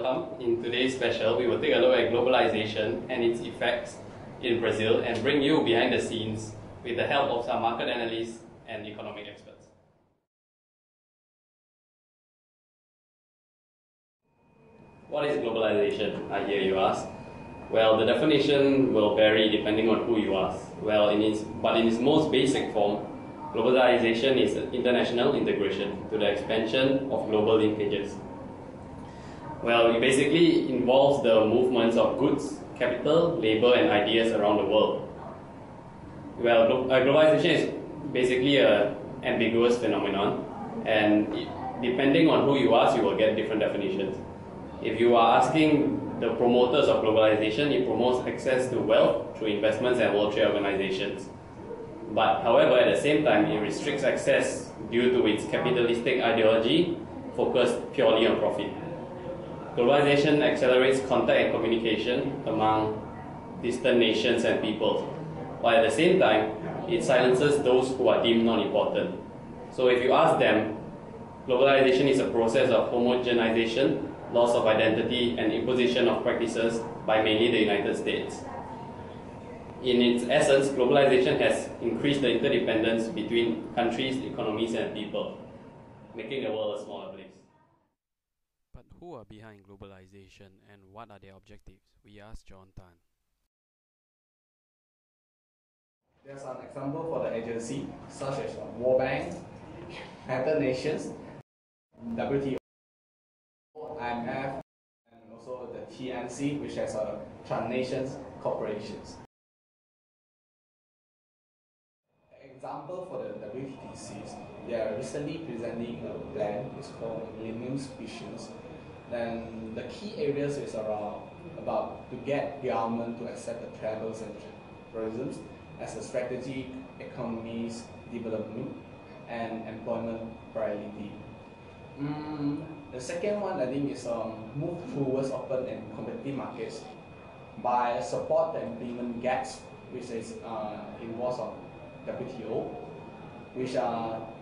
welcome. In today's special, we will take a look at globalization and its effects in Brazil and bring you behind the scenes with the help of some market analysts and economic experts. What is globalization, I hear you ask? Well, the definition will vary depending on who you ask. Well, in its most basic form, globalization is international integration to the expansion of global linkages. Well, it basically involves the movements of goods, capital, labor, and ideas around the world. Well, globalization is basically an ambiguous phenomenon, and depending on who you ask, you will get different definitions. If you are asking the promoters of globalization, it promotes access to wealth through investments and World Trade Organizations. But however, at the same time, it restricts access due to its capitalistic ideology focused purely on profit. Globalization accelerates contact and communication among distant nations and peoples, while at the same time, it silences those who are deemed non-important. So if you ask them, globalization is a process of homogenization, loss of identity, and imposition of practices by mainly the United States. In its essence, globalization has increased the interdependence between countries, economies, and people, making the world a smaller place. But who are behind globalization and what are their objectives? We asked John Tan. There's an example for the agency, such as World Bank, United Nations, WTO, IMF, and also the TNC, which has Trans-Nations Corporations. Example for the WTCs, they are recently presenting a plan. It's called Millennium Visions. Then the key areas is about to get government to accept the travels and tourism as a strategic economies development and employment priority. The second one, I think, is move towards open and competitive markets by support the implement gaps, which is involves of WTO, which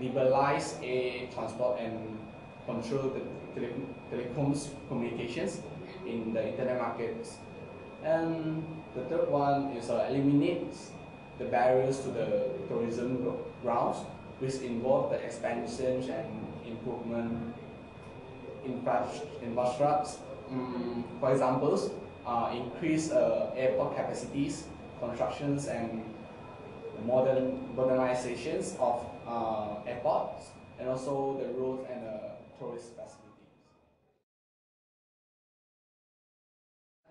liberalize air transport and control the telecoms communications in the internet markets. And the third one is eliminates the barriers to the tourism grounds, which involve the expansion and improvement infrastructure. For examples, increase airport capacities, constructions, and modernizations of airports, and also the roads and tourist facilities.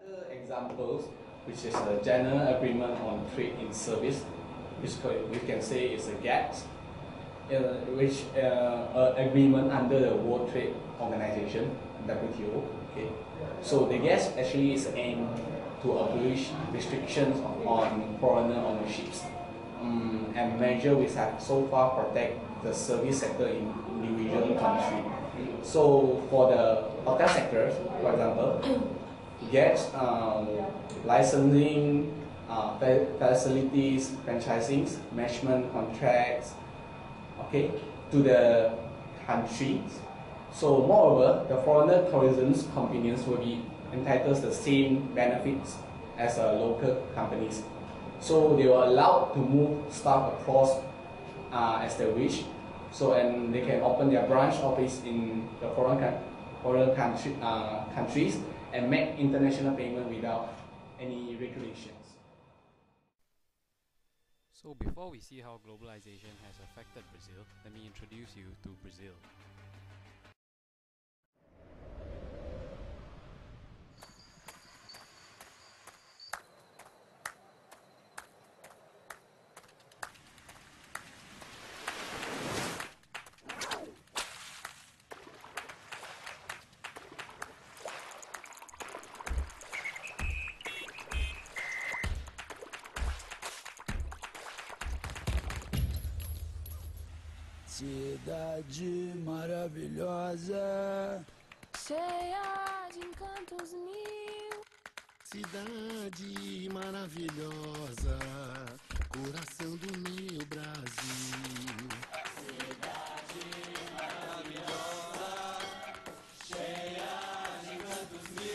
Other examples, which is a general agreement on trade in service, which we can say is a GATT, which agreement under the World Trade Organization, WTO. Okay. So the GATT actually is aimed to abolish restrictions on foreigner ownerships and measure which have so far protect the service sector in individual country. So for the hotel sector, for example, get licensing, facilities, franchising, management contracts, okay, to the countries. So moreover, the foreigner tourism companies will be entitled to the same benefits as local companies. So they were allowed to move staff across as they wish. So and they can open their branch office in the foreign countries and make international payment without any regulations. So before we see how globalization has affected Brazil, let me introduce you to Brazil. Cidade maravilhosa, cheia de encantos mil. cidade maravilhosa, coração do meu Brasil. Cidade maravilhosa, cheia de encantos mil.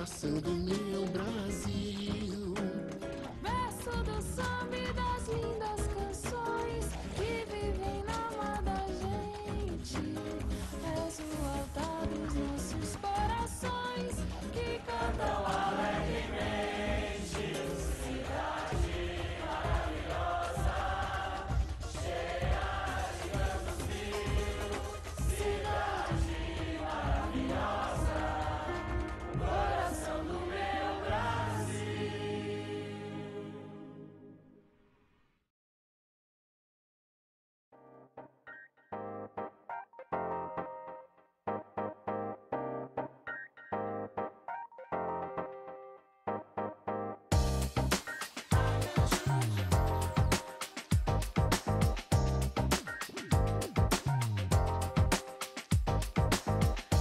coração do meu Brasil. Verso do samba e das lindas canções que vivem na alma da gente. És o altar dos nossos corações que cantam alegremente. Cidade maravilhosa, cheia de cantos mil. Cidade maravilhosa, o coração do meu Brasil.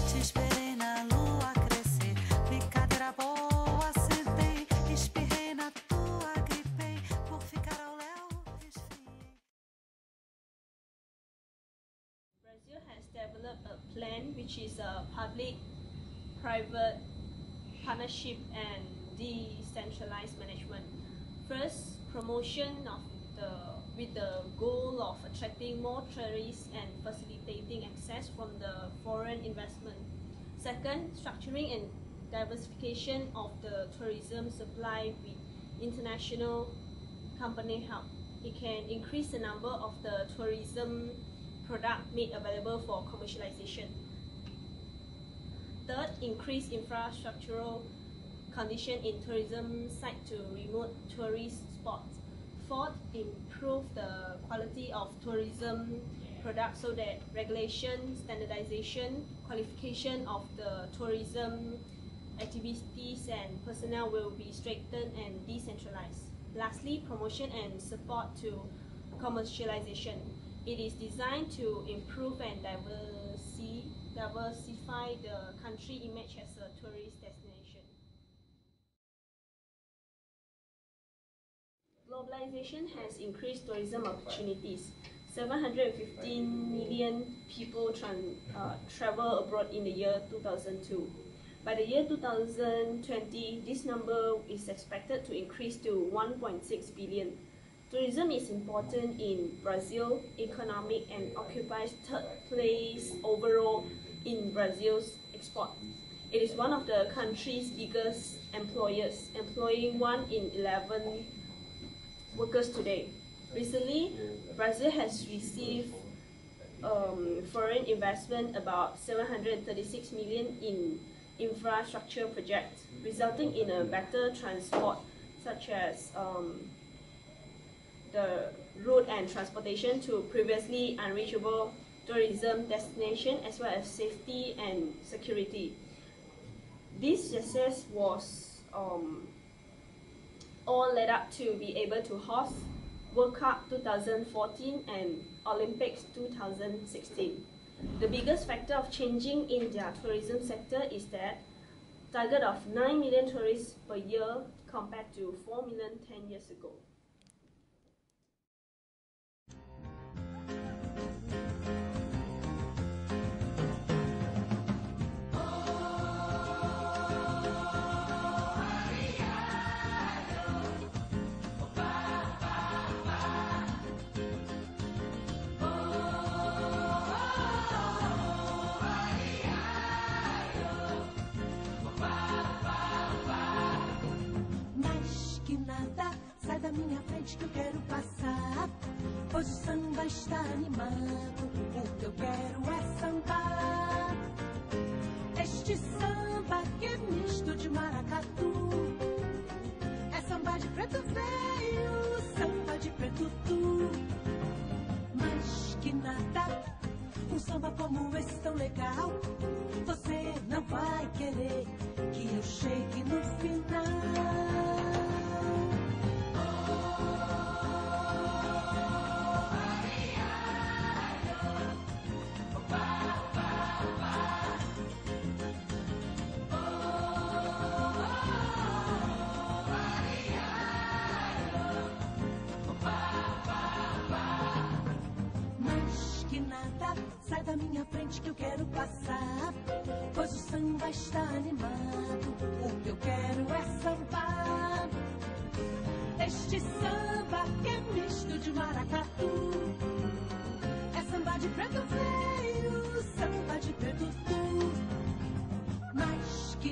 Te esperei na lua crescer, brincadeira boa sentei, espirrei na tua, gripei, por ficar ao léu resfriei. Brazil has developed a plan which is a public-private partnership and decentralized management. First, promotion of with the goal of attracting more tourists and facilitating access from the foreign investment. Second, structuring and diversification of the tourism supply with international company help. It can increase the number of the tourism product made available for commercialization. Third, increase infrastructural condition in tourism site to remote tourist spots. Fourth, improve the quality of tourism products so that regulation, standardization, qualification of the tourism activities and personnel will be strengthened and decentralized. Lastly, promotion and support to commercialization. It is designed to improve and diversify the country image as a tourist destination. Globalization has increased tourism opportunities. 715 million people travel abroad in the year 2002. By the year 2020, this number is expected to increase to 1.6 billion. Tourism is important in Brazil's economic and occupies third place overall in Brazil's export. It is one of the country's biggest employers, employing 1 in 11 workers today. Recently, Brazil has received foreign investment about 736 million in infrastructure projects, resulting in a better transport such as the road and transportation to previously unreachable tourism destination, as well as safety and security. This success was all led up to be able to host World Cup 2014 and Olympics 2016. The biggest factor of changing in their tourism sector is that target of 9 million tourists per year compared to 4 million 10 years ago. Sai da minha frente que eu quero passar, pois o samba está animado, o que eu quero é sambar. Este samba que é misto de maracatu, é samba de preto veio, samba de preto tu. Mas que nada, um samba como esse tão legal, você não vai querer que eu chegue no final.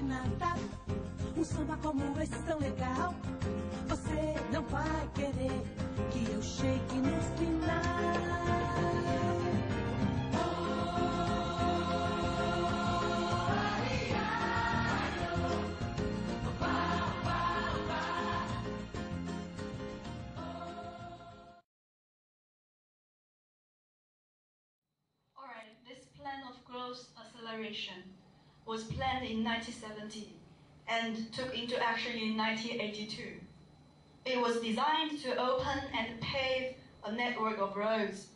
nada. Um samba como esse tão legal, você não vai querer que eu chegue no final. Alright, this plan of growth acceleration was planned in 1970 and took into action in 1982. It was designed to open and pave a network of roads,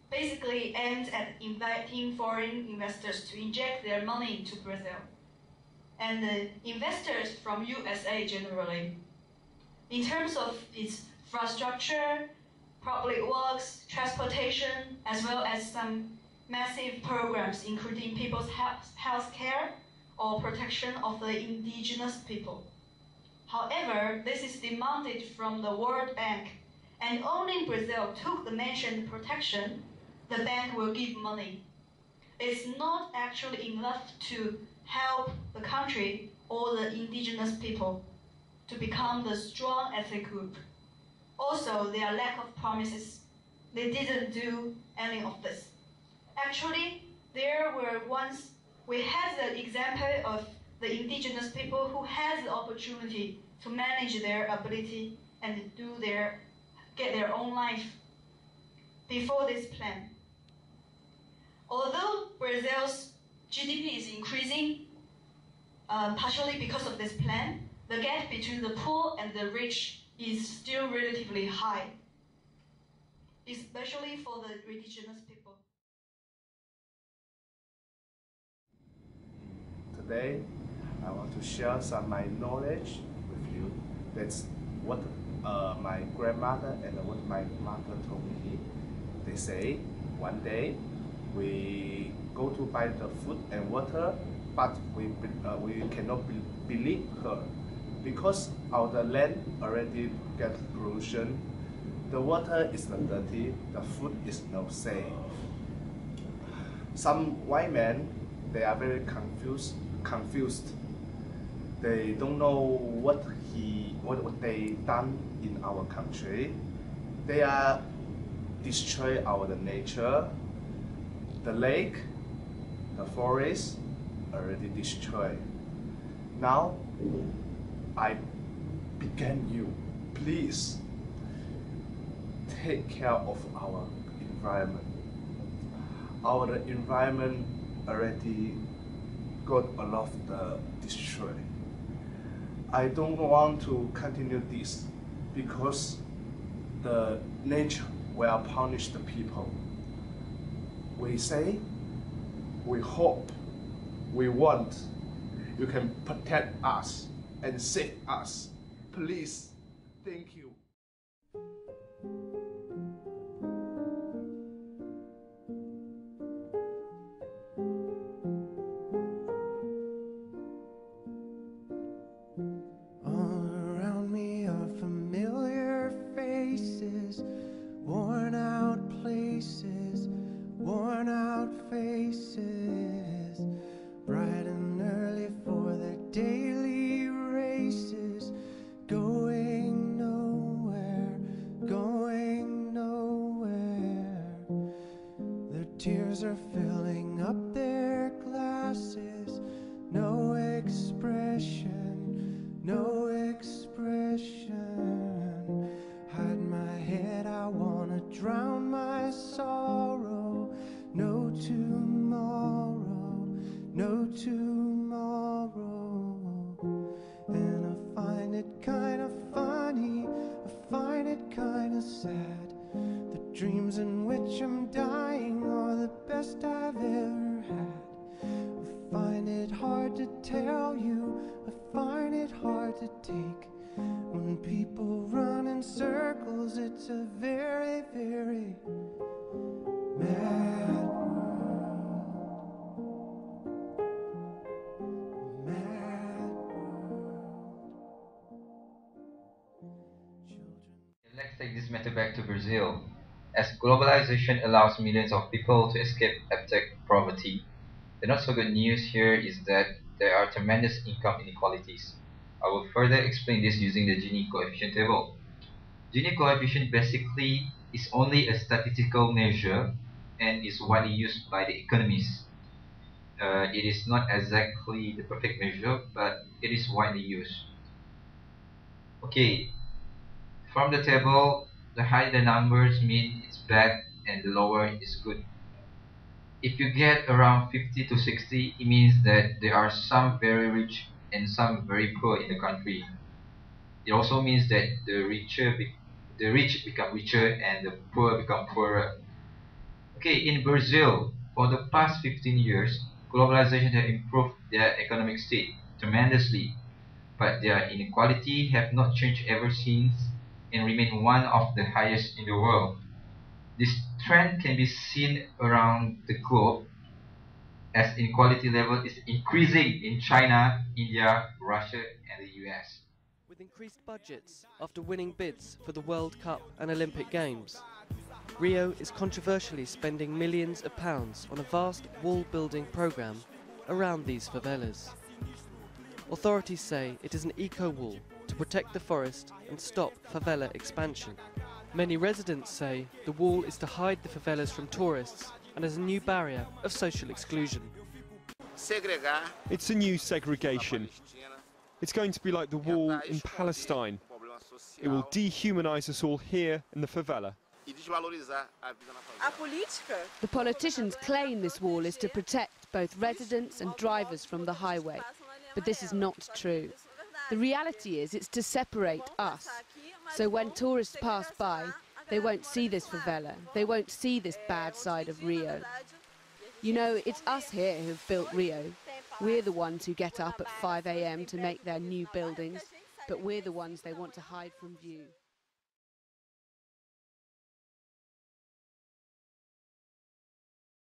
basically aimed at inviting foreign investors to inject their money into Brazil, and investors from USA generally. In terms of its infrastructure, public works, transportation, as well as some massive programs including people's health care or protection of the indigenous people. However, this is demanded from the World Bank, and only Brazil took the mentioned protection, the bank will give money. It's not actually enough to help the country or the indigenous people to become the strong ethnic group. Also, their lack of promises. They didn't do any of this. Actually, we had the example of the indigenous people who had the opportunity to manage their ability and get their own life before this plan. Although Brazil's GDP is increasing, partially because of this plan, the gap between the poor and the rich is still relatively high, especially for the indigenous people. Today, I want to share some of my knowledge with you. That's what my grandmother and what my mother told me. They say one day we go to buy the food and water, but we cannot believe her because our land already get pollution. The water is not dirty, the food is not safe. Some white men, they are very confused. They don't know what they done in our country. They are destroy our nature. The lake, the forest already destroyed. Now I began you. Please take care of our environment. Our environment already got a lot of the destroyed. I don't want to continue this because the nature will punish the people. We say, we hope, we want, you can protect us and save us. Please, thank you. All around me are familiar faces, worn out places, worn out faces, bright and early for their daily races, going nowhere, going nowhere. Their tears are filling up their glasses, no expression, no expression. Hide my head, I wanna drown my sorrow. No tomorrow, no tomorrow. And I find it kinda funny, I find it kinda sad. The dreams in which I'm dying are the best I've ever had. I find it hard to tell you, I find it hard to take. When people run in circles, it's a very, very mad world. Mad world. Children. Let's take this matter back to Brazil. As globalization allows millions of people to escape abject poverty, the not so good news here is that there are tremendous income inequalities. I will further explain this using the Gini coefficient table. Gini coefficient basically is only a statistical measure and is widely used by the economists. It is not exactly the perfect measure, but it is widely used. Okay, from the table, the higher the numbers mean it's bad and the lower is good. If you get around 50 to 60, it means that there are some very rich and some very poor in the country. It also means that the rich become richer and the poor become poorer. Okay, in Brazil, for the past 15 years, globalization has improved their economic state tremendously, but their inequality have not changed ever since and remain one of the highest in the world. This trend can be seen around the globe as inequality level is increasing in China, India, Russia, and the US. With increased budgets after winning bids for the World Cup and Olympic Games, Rio is controversially spending millions of pounds on a vast wall-building programme around these favelas. Authorities say it is an eco-wall to protect the forest and stop favela expansion. Many residents say the wall is to hide the favelas from tourists and as a new barrier of social exclusion. It's a new segregation. It's going to be like the wall in Palestine. It will dehumanize us all here in the favela. The politicians claim this wall is to protect both residents and drivers from the highway, but this is not true. The reality is it's to separate us, so when tourists pass by, they won't see this favela, they won't see this bad side of Rio. You know, it's us here who've built Rio. We're the ones who get up at 5 a.m. to make their new buildings, but we're the ones they want to hide from view.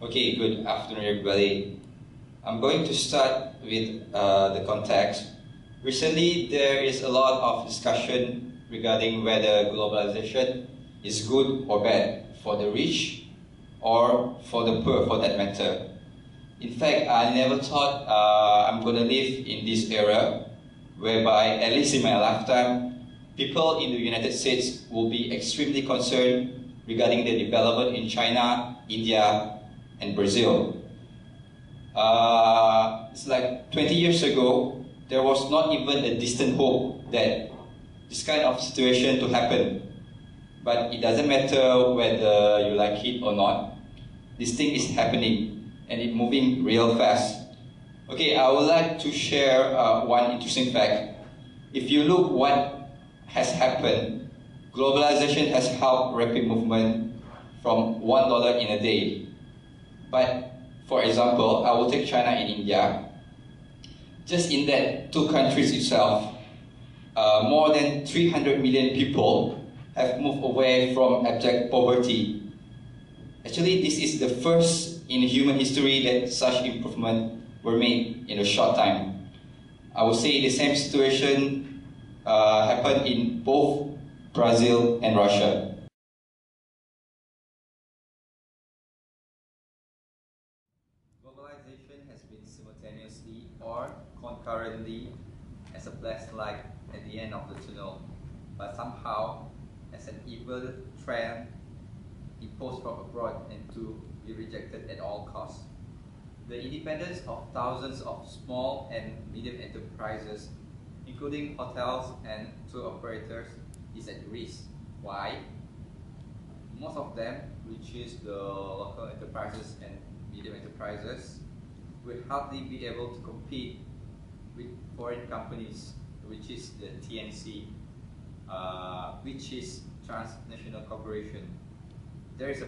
Okay, good afternoon everybody. I'm going to start with the context. Recently, there is a lot of discussion regarding whether globalization is good or bad for the rich or for the poor for that matter. In fact, I never thought I'm going to live in this era whereby, at least in my lifetime, people in the United States will be extremely concerned regarding the development in China, India, and Brazil. It's like 20 years ago, there was not even a distant hope that this kind of situation to happen. But it doesn't matter whether you like it or not. This thing is happening and it's moving real fast. Okay, I would like to share one interesting fact. If you look what has happened, globalization has helped rapid movement from $1 in a day. But, for example, I will take China and India. Just in that two countries itself, more than 300 million people have moved away from abject poverty. Actually, this is the first in human history that such improvement were made in a short time. I would say the same situation happened in both Brazil and Russia. Globalization has been simultaneously or concurrently as a flashlight at the end of the tunnel, but somehow as an evil trend imposed from abroad and to be rejected at all costs. The independence of thousands of small and medium enterprises, including hotels and tour operators, is at risk. Why? Most of them, which is the local enterprises and medium enterprises, will hardly be able to compete with foreign companies, which is the TNC, which is transnational corporation. There is a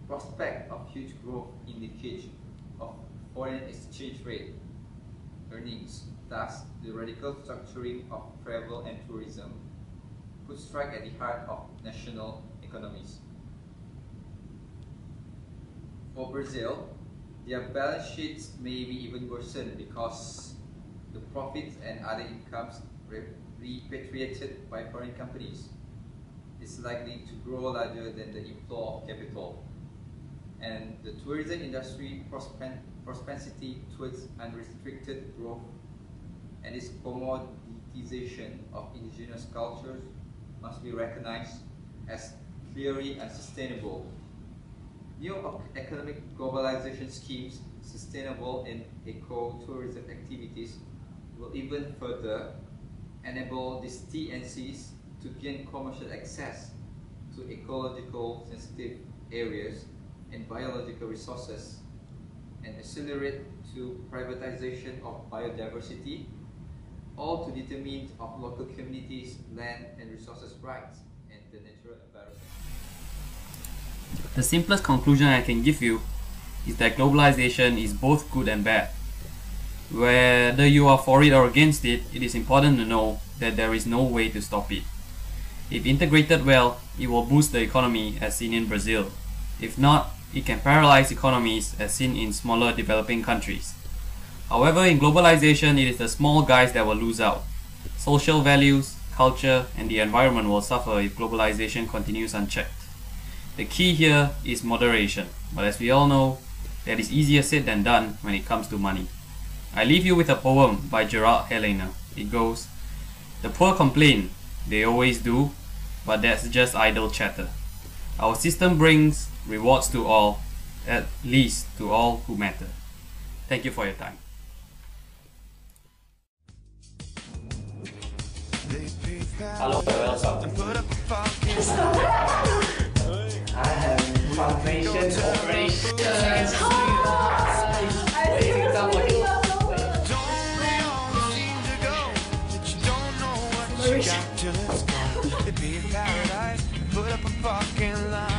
prospect of huge growth in the case of foreign exchange rate earnings. Thus, the radical structuring of travel and tourism could strike at the heart of national economies. For Brazil, their balance sheets may be even worsened because the profits and other incomes repatriated by foreign companies is likely to grow larger than the inflow of capital. and the tourism industry propensity towards unrestricted growth and its commoditization of indigenous cultures must be recognized as clearly unsustainable. New economic globalization schemes, sustainable and eco-tourism activities will even further enable these TNCs to gain commercial access to ecological sensitive areas and biological resources, and accelerate to privatization of biodiversity, all to determine of local communities' land and resources rights and the natural environment. The simplest conclusion I can give you is that globalization is both good and bad. Whether you are for it or against it, it is important to know that there is no way to stop it. If integrated well, it will boost the economy as seen in Brazil. If not, it can paralyze economies as seen in smaller developing countries. However, in globalization, it is the small guys that will lose out. Social values, culture, and the environment will suffer if globalization continues unchecked. The key here is moderation, but as we all know, that is easier said than done when it comes to money. I leave you with a poem by Gerard Helena. It goes, "The poor complain, they always do, but that's just idle chatter. Our system brings rewards to all, at least to all who matter." Thank you for your time. Hello, welcome. I have foundation operations. Put up a fucking line.